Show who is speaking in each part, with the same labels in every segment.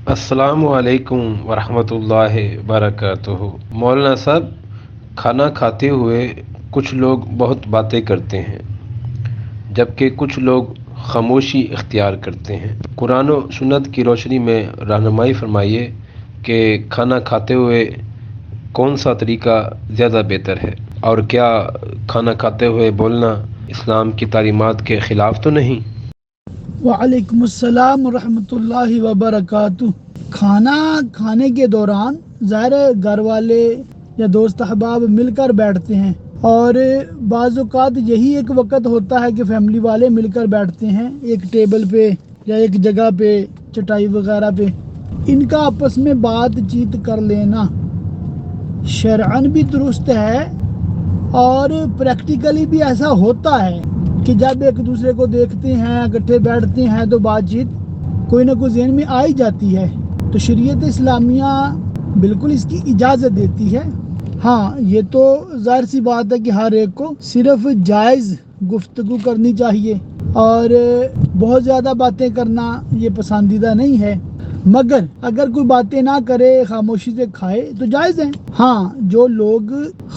Speaker 1: السلام علیکم ورحمۃ اللہ وبرکاتہ۔ مولانا صاحب، کھانا کھاتے ہوئے کچھ لوگ بہت باتیں کرتے ہیں جبکہ کچھ لوگ خاموشی اختیار کرتے ہیں۔ قرآن و سنت کی روشنی میں رہنمائی فرمائیے کہ کھانا کھاتے ہوئے کون سا طریقہ زیادہ بہتر ہے، اور کیا کھانا کھاتے ہوئے بولنا اسلام کی تعلیمات کے خلاف تو نہیں؟
Speaker 2: وعلیکم السلام ورحمۃ اللہ وبرکاتہ۔ کھانا کھانے کے دوران ظاہر گھر والے یا دوست احباب مل کر بیٹھتے ہیں، اور بعض اوقات یہی ایک وقت ہوتا ہے کہ فیملی والے مل کر بیٹھتے ہیں ایک ٹیبل پہ یا ایک جگہ پہ، چٹائی وغیرہ پہ۔ ان کا آپس میں بات چیت کر لینا شرعاً بھی درست ہے، اور پریکٹیکلی بھی ایسا ہوتا ہے کہ جب ایک دوسرے کو دیکھتے ہیں، اکٹھے بیٹھتے ہیں، تو بات چیت کوئی نہ کوئی ذہن میں آ ہی جاتی ہے۔ تو شریعت اسلامیہ بالکل اس کی اجازت دیتی ہے۔ ہاں، یہ تو ظاہر سی بات ہے کہ ہر ایک کو صرف جائز گفتگو کرنی چاہیے، اور بہت زیادہ باتیں کرنا یہ پسندیدہ نہیں ہے، مگر اگر کوئی باتیں نہ کرے، خاموشی سے کھائے تو جائز ہے۔ ہاں، جو لوگ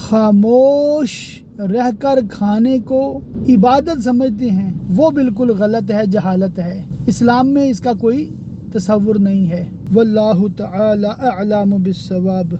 Speaker 2: خاموش رہ کر کھانے کو عبادت سمجھتے ہیں وہ بالکل غلط ہے، جہالت ہے۔ اسلام میں اس کا کوئی تصور نہیں ہے۔ واللہ تعالی اعلم بالصواب۔